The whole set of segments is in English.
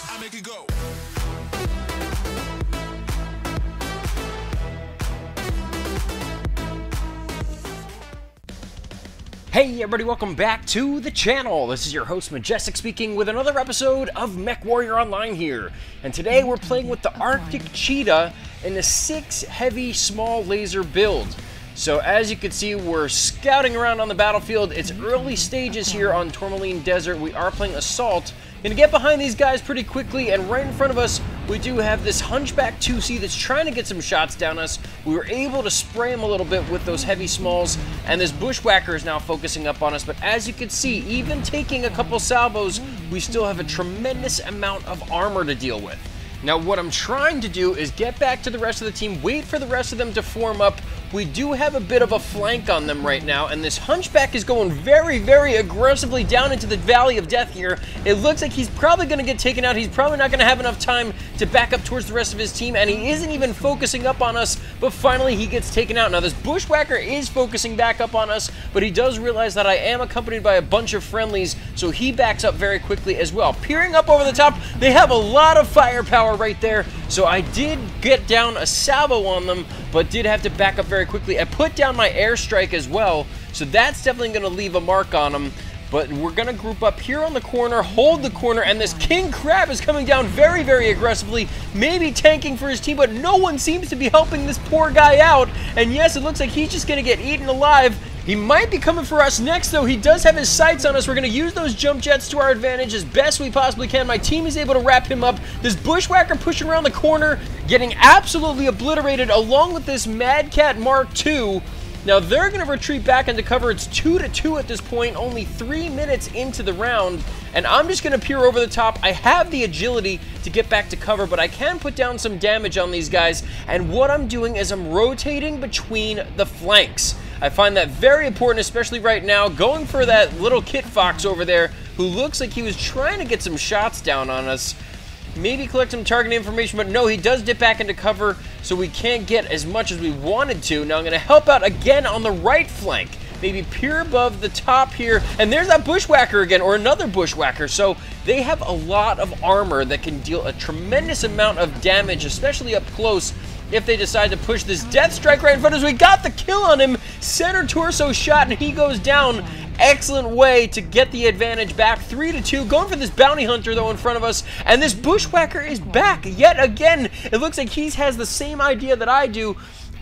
I make it go. Hey everybody, welcome back to the channel. This is your host Majestic speaking with another episode of Mech Warrior Online here. And today we're playing with the Arctic Cheetah in a 6 heavy small laser build. So as you can see, we're scouting around on the battlefield. It's early stages here on Tourmaline Desert. We are playing Assault. Gonna get behind these guys pretty quickly, and right in front of us we do have this Hunchback 2C that's trying to get some shots down us. We were able to spray him a little bit with those heavy smalls, and this Bushwhacker is now focusing up on us. But as you can see, even taking a couple salvos, we still have a tremendous amount of armor to deal with. Now what I'm trying to do is get back to the rest of the team, wait for the rest of them to form up. We do have a bit of a flank on them right now, and this Hunchback is going very, very aggressively down into the Valley of Death here. It looks like he's probably going to get taken out. He's probably not going to have enough time to back up towards the rest of his team, and he isn't even focusing up on us, but finally he gets taken out. Now this Bushwhacker is focusing back up on us, but he does realize that I am accompanied by a bunch of friendlies, so he backs up very quickly as well. Peering up over the top, they have a lot of firepower right there, so I did get down a salvo on them, but did have to back up very quickly. I put down my airstrike as well, so that's definitely going to leave a mark on them. But we're going to group up here on the corner, hold the corner, and this King Crab is coming down very, very aggressively, maybe tanking for his team, but no one seems to be helping this poor guy out. And yes, it looks like he's just going to get eaten alive. He might be coming for us next, though. He does have his sights on us. We're going to use those jump jets to our advantage as best we possibly can. My team is able to wrap him up. This Bushwhacker pushing around the corner, getting absolutely obliterated, along with this Mad Cat Mark II. Now, they're going to retreat back into cover. It's 2-2 at this point, only 3 minutes into the round, and I'm just going to peer over the top. I have the agility to get back to cover, but I can put down some damage on these guys, and what I'm doing is I'm rotating between the flanks. I find that very important, especially right now, going for that little Kit Fox over there, who looks like he was trying to get some shots down on us. Maybe collect some target information, but no, he does dip back into cover, so we can't get as much as we wanted to. Now I'm going to help out again on the right flank. Maybe peer above the top here, and there's that Bushwhacker again, or another Bushwhacker. So they have a lot of armor that can deal a tremendous amount of damage, especially up close, if they decide to push this Death Strike right in front of us. We got the kill on him, center torso shot, and he goes down. Excellent way to get the advantage back, 3-2. Going for this Bounty Hunter, though, in front of us, and this Bushwhacker is back yet again. It looks like he has the same idea that I do,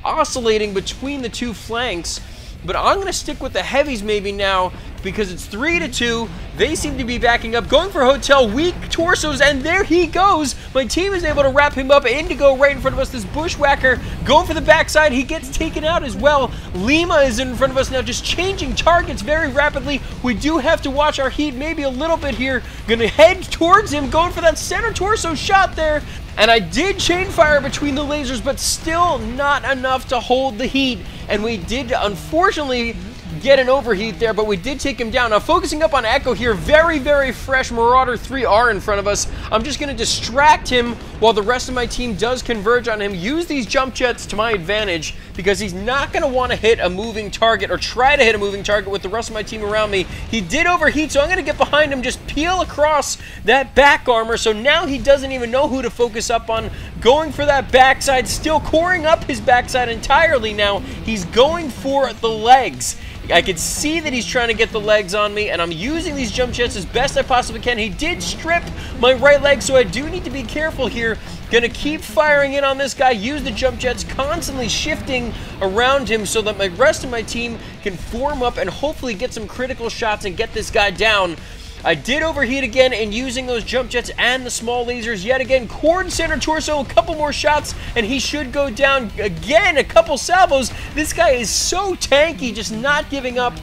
oscillating between the two flanks. But I'm going to stick with the heavies maybe now, because it's 3-2. They seem to be backing up, going for Hotel, weak torsos, and there he goes. My team is able to wrap him up. Indigo right in front of us. This Bushwhacker going for the backside. He gets taken out as well. Lima is in front of us now, just changing targets very rapidly. We do have to watch our heat maybe a little bit here. Gonna head towards him, going for that center torso shot there. And I did chain fire between the lasers, but still not enough to hold the heat. And we did, unfortunately, get an overheat there, but we did take him down. Now, focusing up on Echo here, very, very fresh Marauder 3R in front of us. I'm just going to distract him while the rest of my team does converge on him. Use these jump jets to my advantage, because he's not going to want to hit a moving target or try to hit a moving target with the rest of my team around me. He did overheat, so I'm going to get behind him, just peel across that back armor, so now he doesn't even know who to focus up on. Going for that backside, still coring up his backside entirely now. He's going for the legs. I can see that he's trying to get the legs on me, and I'm using these jump jets as best I possibly can. He did strip my right leg, so I do need to be careful here. Gonna keep firing in on this guy, use the jump jets, constantly shifting around him so that the rest of my team can form up and hopefully get some critical shots and get this guy down. I did overheat again in using those jump jets and the small lasers yet again. Cord center torso, a couple more shots, and he should go down again. A couple salvos. This guy is so tanky, just not giving up.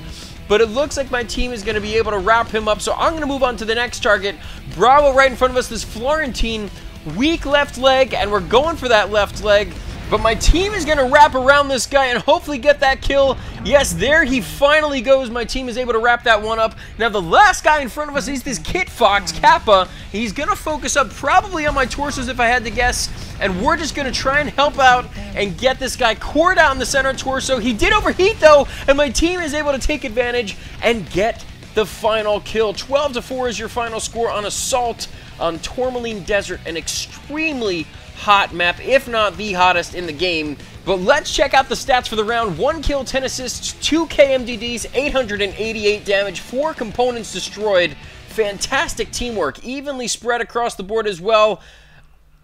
But it looks like my team is going to be able to wrap him up, so I'm going to move on to the next target. Bravo right in front of us, this Florentine. Weak left leg, and we're going for that left leg. But my team is going to wrap around this guy and hopefully get that kill. Yes, there he finally goes. My team is able to wrap that one up. Now, the last guy in front of us is this Kit Fox, Kappa. He's going to focus up probably on my torsos if I had to guess. And we're just going to try and help out and get this guy cored out in the center torso. He did overheat, though, and my team is able to take advantage and get the final kill. 12-4 is your final score on Assault. on Tourmaline Desert, an extremely hot map, if not the hottest in the game. But let's check out the stats for the round. 1 kill, 10 assists, 2 KMDDs, 888 damage, 4 components destroyed. Fantastic teamwork, evenly spread across the board as well.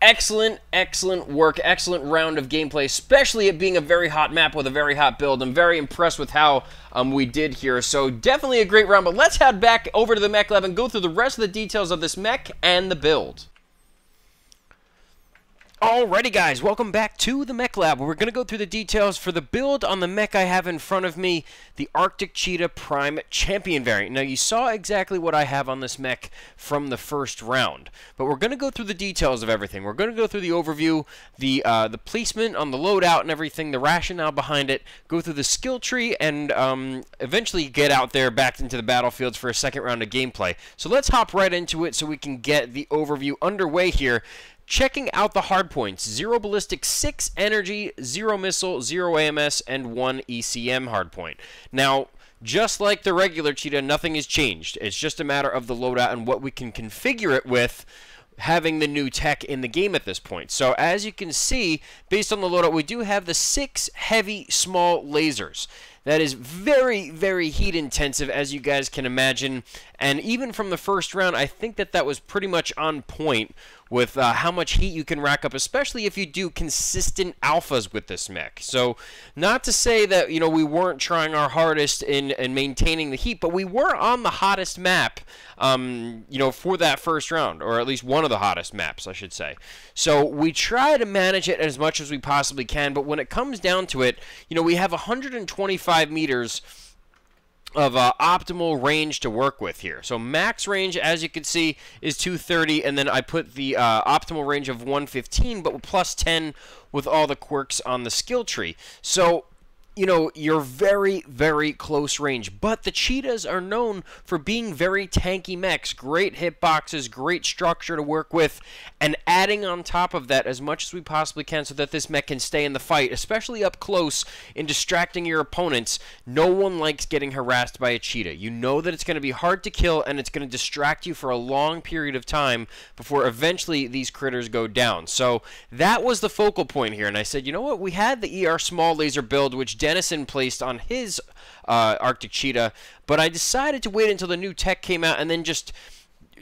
Excellent, excellent work, excellent round of gameplay, especially it being a very hot map with a very hot build. I'm very impressed with how we did here, so definitely a great round. But let's head back over to the mech lab and go through the rest of the details of this mech and the build. Alrighty guys, welcome back to the mech lab. We're going to go through the details for the build on the mech I have in front of me, the Arctic Cheetah Prime Champion variant. Now you saw exactly what I have on this mech from the first round, but we're going to go through the details of everything. We're going to go through the overview, the placement on the loadout and everything, the rationale behind it, go through the skill tree, and eventually get out there back into the battlefields for a second round of gameplay. So let's hop right into it so we can get the overview underway here. Checking out the hardpoints: 0 ballistic, 6 energy, 0 missile, 0 AMS, and 1 ECM hardpoint. Now, just like the regular Cheetah, nothing has changed. It's just a matter of the loadout and what we can configure it with, having the new tech in the game at this point. So as you can see, based on the loadout, we do have the 6 heavy small lasers. That is very, very heat intensive, as you guys can imagine. And even from the first round, I think that was pretty much on point with how much heat you can rack up, especially if you do consistent alphas with this mech. So not to say that, you know, we weren't trying our hardest in maintaining the heat, but we were on the hottest map, you know, for that first round, or at least one of the hottest maps, I should say. So we try to manage it as much as we possibly can, but when it comes down to it, you know, we have 125 meters of optimal range to work with here. So max range, as you can see, is 230, and then I put the optimal range of 115, but with plus 10 with all the quirks on the skill tree. So, you know, you're very, very close range. But the Cheetahs are known for being very tanky mechs. Great hitboxes, great structure to work with, and adding on top of that as much as we possibly can so that this mech can stay in the fight, especially up close in distracting your opponents. No one likes getting harassed by a Cheetah. You know that it's going to be hard to kill, and it's going to distract you for a long period of time before eventually these critters go down. So that was the focal point here, and I said, you know what, we had the ER small laser build, which Denazon placed on his Arctic Cheetah, but I decided to wait until the new tech came out and then just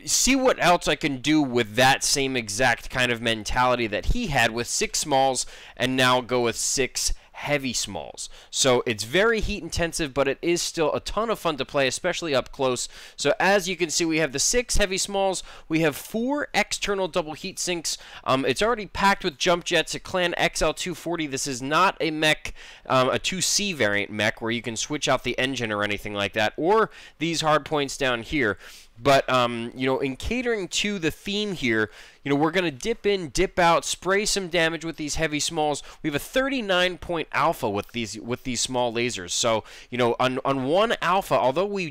see what else I can do with that same exact kind of mentality that he had with 6 smalls, and now go with 6 heavy smalls. So it's very heat intensive, but it is still a ton of fun to play, especially up close. So as you can see, we have the 6 heavy smalls, we have 4 external double heat sinks. It's already packed with jump jets, a Clan XL240. This is not a mech, a 2C variant mech where you can switch out the engine or anything like that, or these hard points down here. But, you know, in catering to the theme here, you know, we're going to dip in, dip out, spray some damage with these heavy smalls. We have a 39-point alpha with these small lasers. So, you know, on 1 alpha, although we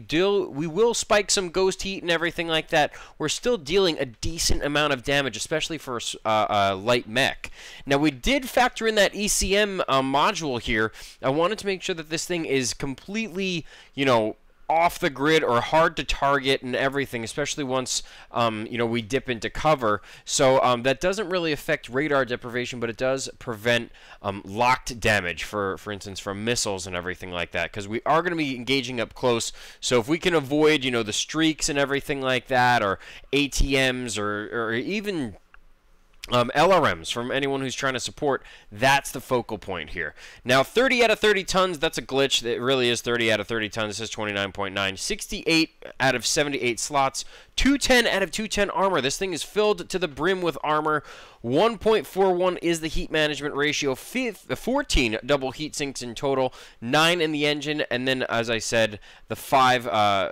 will spike some ghost heat and everything like that, we're still dealing a decent amount of damage, especially for a light mech. Now, we did factor in that ECM module here. I wanted to make sure that this thing is completely, you know, off the grid or hard to target and everything, especially once you know, we dip into cover. So that doesn't really affect radar deprivation, but it does prevent locked damage, for instance, from missiles and everything like that, because we are going to be engaging up close. So if we can avoid, you know, the streaks and everything like that, or ATMs, or even LRMs from anyone who's trying to support, that's the focal point here. Now, 30 out of 30 tons, that's a glitch. It really is 30 out of 30 tons. This is 29.9. 68 out of 78 slots. 210 out of 210 armor. This thing is filled to the brim with armor. 1.41 is the heat management ratio. 14 double heat sinks in total. 9 in the engine, and then, as I said, the 5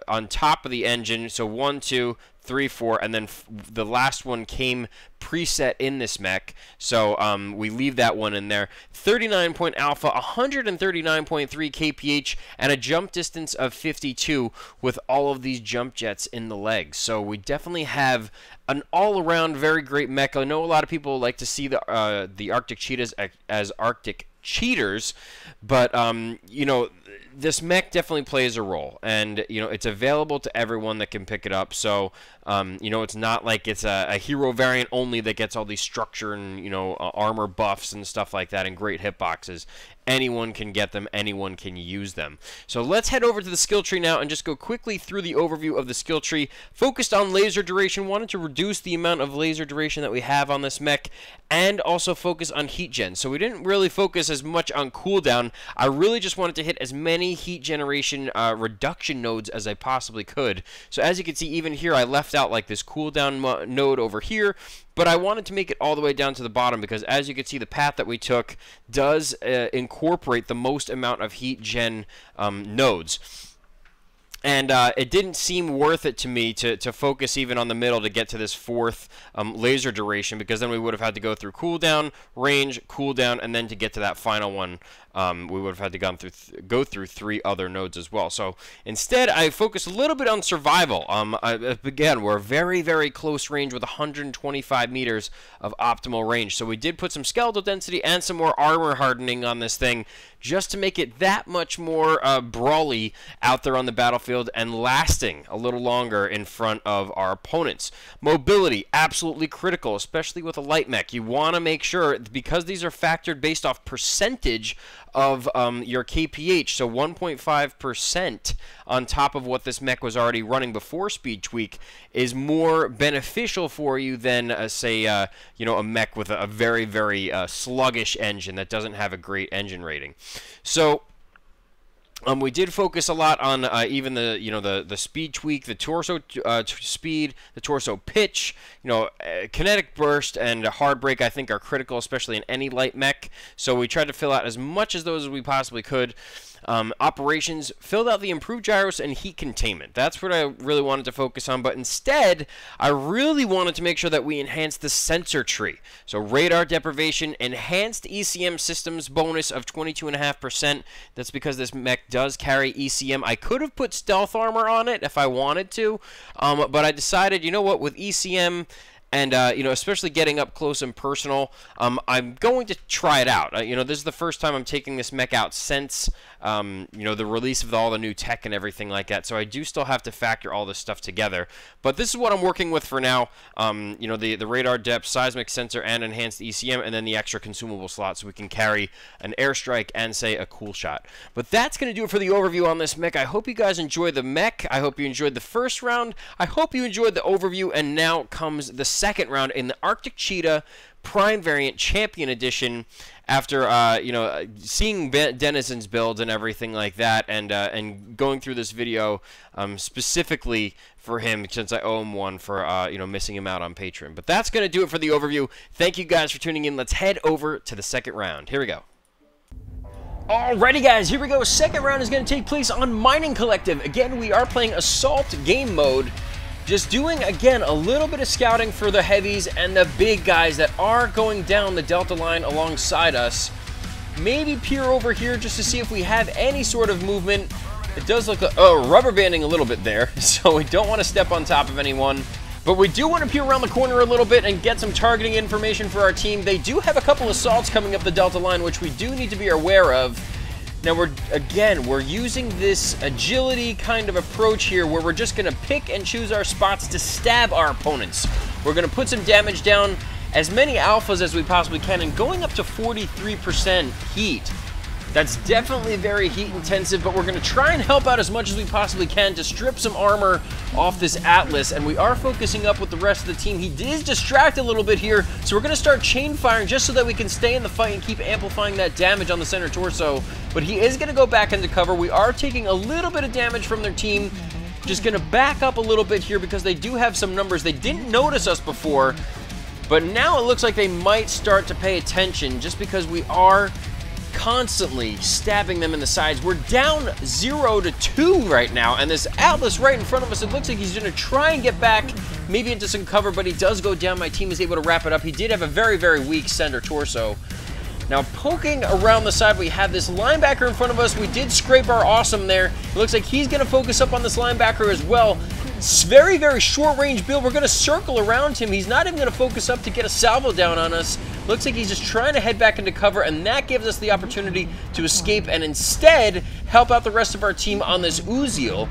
on top of the engine. So 1, 2, 3, 4, and then the last one came preset in this mech, so we leave that one in there. 39-point alpha, 139.3 kph, and a jump distance of 52 with all of these jump jets in the legs. So we definitely have an all-around very great mech. I know a lot of people like to see the Arctic Cheetahs as Arctic cheaters, but you know, this mech definitely plays a role, and you know, it's available to everyone that can pick it up. So you know, it's not like it's a hero variant only that gets all these structure and, you know, armor buffs and stuff like that and great hitboxes. Anyone can get them, anyone can use them. So let's head over to the skill tree now and just go quickly through the overview of the skill tree. Focused on laser duration, wanted to reduce the amount of laser duration that we have on this mech, and also focus on heat gen. So we didn't really focus as much on cooldown. I really just wanted to hit as many heat generation reduction nodes as I possibly could. So as you can see, even here I left out like this cooldown node over here, but I wanted to make it all the way down to the bottom because, as you can see, the path that we took does incorporate the most amount of heat gen nodes. And it didn't seem worth it to me to focus even on the middle to get to this fourth laser duration, because then we would have had to go through cooldown, range, cooldown, and then to get to that final one, we would have had to go through 3 other nodes as well. So instead, I focused a little bit on survival. Again, we're very, very close range with 125 meters of optimal range. So we did put some skeletal density and some more armor hardening on this thing, just to make it that much more brawly out there on the battlefield and lasting a little longer in front of our opponents. Mobility, absolutely critical, especially with a light mech. You want to make sure, because these are factored based off percentage of your KPH, so 1.5% on top of what this mech was already running before speed tweak is more beneficial for you than say you know, a mech with a very, very sluggish engine that doesn't have a great engine rating. So we did focus a lot on even the, you know, the speed tweak, the torso speed, the torso pitch, you know, kinetic burst and hard break I think are critical, especially in any light mech. So we tried to fill out as much as those as we possibly could. Operations, filled out the improved gyros and heat containment. That's what I really wanted to focus on, but instead, I really wanted to make sure that we enhanced the sensor tree. So radar deprivation, enhanced ECM systems bonus of 22.5%. That's because this mech does carry ECM. I could have put stealth armor on it if I wanted to, but I decided, you know what, with ECM, and, you know, especially getting up close and personal, I'm going to try it out. You know, this is the first time I'm taking this mech out since, you know, the release of all the new tech and everything like that. So I do still have to factor all this stuff together. But this is what I'm working with for now. You know, the radar depth, seismic sensor, and enhanced ECM, and then the extra consumable slot so we can carry an airstrike and, say, a cool shot. But that's going to do it for the overview on this mech. I hope you guys enjoyed the mech. I hope you enjoyed the first round. I hope you enjoyed the overview. And now comes the second round in the Arctic Cheetah Prime Variant Champion Edition. After you know, seeing Denazon's builds and everything like that, and going through this video specifically for him, since I owe him one for you know, missing him out on Patreon. But that's gonna do it for the overview. Thank you guys for tuning in. Let's head over to the second round. Here we go. Alrighty guys, here we go. Second round is going to take place on Mining Collective. Again, we are playing Assault game mode. Just doing, again, a little bit of scouting for the heavies and the big guys that are going down the Delta line alongside us. Maybe peer over here just to see if we have any sort of movement. It does look like, oh, rubber banding a little bit there, so we don't want to step on top of anyone. But we do want to peer around the corner a little bit and get some targeting information for our team. They do have a couple assaults coming up the Delta line, which we do need to be aware of. Now, we're using this agility kind of approach here where we're just going to pick and choose our spots to stab our opponents. We're going to put some damage down, as many alphas as we possibly can, and going up to 43% heat. That's definitely very heat intensive, but we're going to try and help out as much as we possibly can to strip some armor off this Atlas, and we are focusing up with the rest of the team. He did distract a little bit here, so we're going to start chain firing just so that we can stay in the fight and keep amplifying that damage on the center torso, but he is going to go back into cover. We are taking a little bit of damage from their team. Just going to back up a little bit here because they do have some numbers. They didn't notice us before, but now it looks like they might start to pay attention just because we are constantly stabbing them in the sides. We're down 0-2 right now, and this Atlas right in front of us, it looks like he's going to try and get back maybe into some cover, but he does go down. My team is able to wrap it up. He did have a very, very weak center torso. Now, poking around the side, we have this linebacker in front of us. We did scrape our awesome there. It looks like he's going to focus up on this linebacker as well. It's very, very short range build. We're going to circle around him. He's not even going to focus up to get a salvo down on us. Looks like he's just trying to head back into cover, and that gives us the opportunity to escape and instead help out the rest of our team on this Uziel.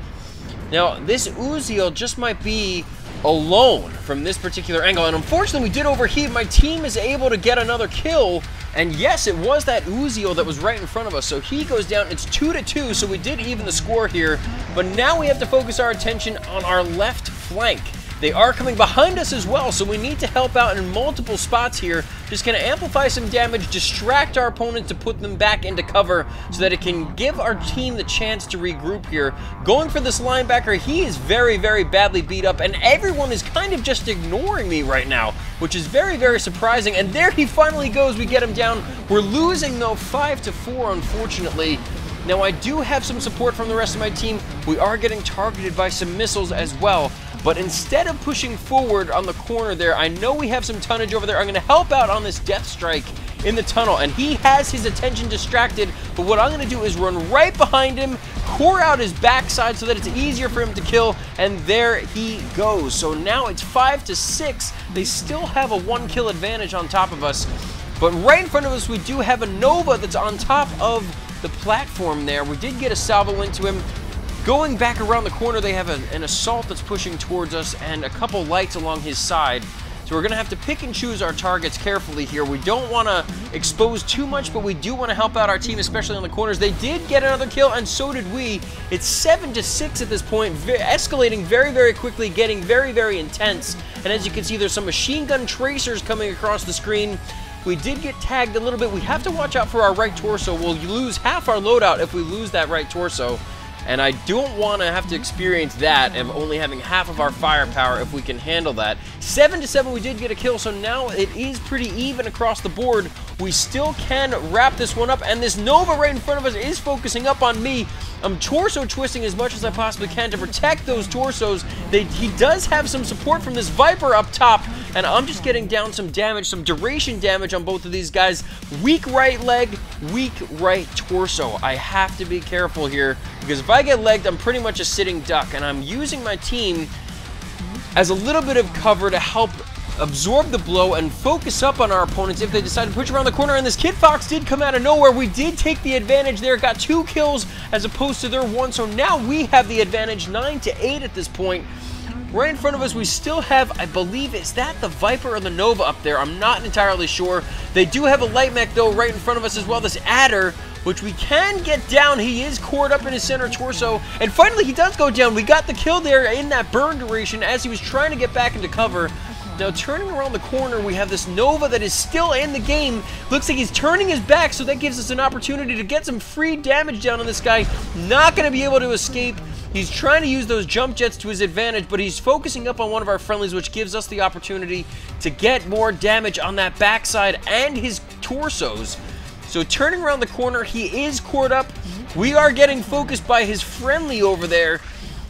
Now, this Uziel just might be alone from this particular angle, and unfortunately we did overheat. My team is able to get another kill, and yes, it was that Uziel that was right in front of us, so he goes down. It's 2-2, so we did even the score here, but now we have to focus our attention on our left flank. They are coming behind us as well, so we need to help out in multiple spots here. Just going to amplify some damage, distract our opponent to put them back into cover so that it can give our team the chance to regroup here. Going for this linebacker, he is very, very badly beat up, and everyone is kind of just ignoring me right now, which is very, very surprising. And there he finally goes. We get him down. We're losing, though, 5-4, unfortunately. Now, I do have some support from the rest of my team. We are getting targeted by some missiles as well. But instead of pushing forward on the corner there, I know we have some tonnage over there. I'm going to help out on this death strike in the tunnel, and he has his attention distracted. But what I'm going to do is run right behind him, core out his backside so that it's easier for him to kill, and there he goes. So now it's 5-6. They still have a 1-kill advantage on top of us. But right in front of us, we do have a Nova that's on top of the platform there. We did get a salvo into him. Going back around the corner, they have an assault that's pushing towards us and a couple lights along his side. So we're going to have to pick and choose our targets carefully here. We don't want to expose too much, but we do want to help out our team, especially on the corners. They did get another kill, and so did we. It's 7-6 at this point, escalating very, very quickly, getting very, very intense. And as you can see, there's some machine gun tracers coming across the screen. We did get tagged a little bit. We have to watch out for our right torso. We'll lose half our loadout if we lose that right torso. And I don't want to have to experience that of only having half of our firepower if we can handle that. 7-7, we did get a kill, so now it is pretty even across the board. We still can wrap this one up, and this Nova right in front of us is focusing up on me. I'm torso twisting as much as I possibly can to protect those torsos. He does have some support from this Viper up top, and I'm just getting down some damage, some duration damage on both of these guys. Weak right leg, weak right torso. I have to be careful here, because if I get legged, I'm pretty much a sitting duck, and I'm using my team as a little bit of cover to help absorb the blow and focus up on our opponents if they decide to push around the corner. And this Kid Fox did come out of nowhere. We did take the advantage there, got 2 kills as opposed to their 1, so now we have the advantage, 9-8 at this point. Right in front of us, we still have, I believe, is that the Viper or the Nova up there? I'm not entirely sure. They do have a light mech, though, right in front of us as well, this Adder, which we can get down. He is cored up in his center torso, and finally he does go down. We got the kill there in that burn duration as he was trying to get back into cover. Now, turning around the corner, we have this Nova that is still in the game. Looks like he's turning his back, so that gives us an opportunity to get some free damage down on this guy. Not going to be able to escape. He's trying to use those jump jets to his advantage, but he's focusing up on one of our friendlies, which gives us the opportunity to get more damage on that backside and his torsos. So turning around the corner, he is cored up. We are getting focused by his friendly over there.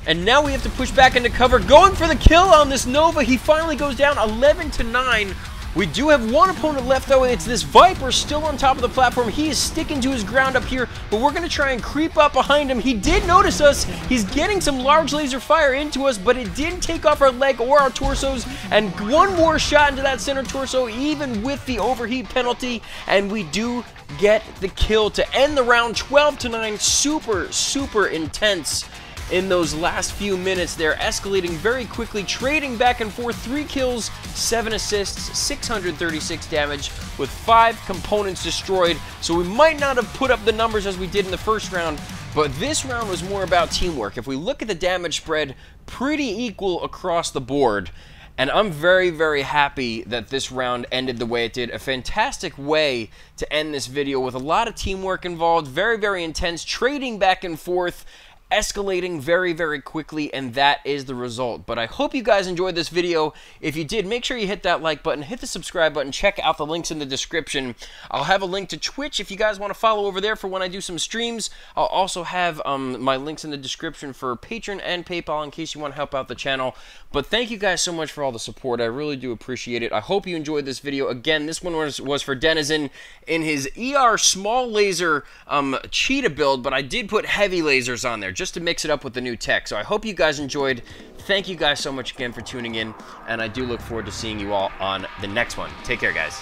And now we have to push back into cover. Going for the kill on this Nova. He finally goes down 11-9. We do have one opponent left, though. It's this Viper still on top of the platform. He is sticking to his ground up here, but we're going to try and creep up behind him. He did notice us. He's getting some large laser fire into us, but it didn't take off our leg or our torsos. And one more shot into that center torso, even with the overheat penalty, and we do get the kill to end the round 12-9. Super, super intense in those last few minutes. They're escalating very quickly, trading back and forth. 3 kills, 7 assists, 636 damage with 5 components destroyed. So we might not have put up the numbers as we did in the first round, but this round was more about teamwork. If we look at the damage spread, pretty equal across the board. And I'm very, very happy that this round ended the way it did. A fantastic way to end this video with a lot of teamwork involved. Very, very intense, trading back and forth, escalating very, very quickly, and that is the result. But I hope you guys enjoyed this video. If you did, make sure you hit that like button, hit the subscribe button, check out the links in the description. I'll have a link to Twitch if you guys want to follow over there for when I do some streams. I'll also have my links in the description for Patreon and PayPal in case you want to help out the channel. But thank you guys so much for all the support. I really do appreciate it. I hope you enjoyed this video. Again, this one was for Denazon in his ER small laser Cheetah build, but I did put heavy lasers on there just to mix it up with the new tech. So I hope you guys enjoyed. Thank you guys so much again for tuning in, and I do look forward to seeing you all on the next one. Take care, guys.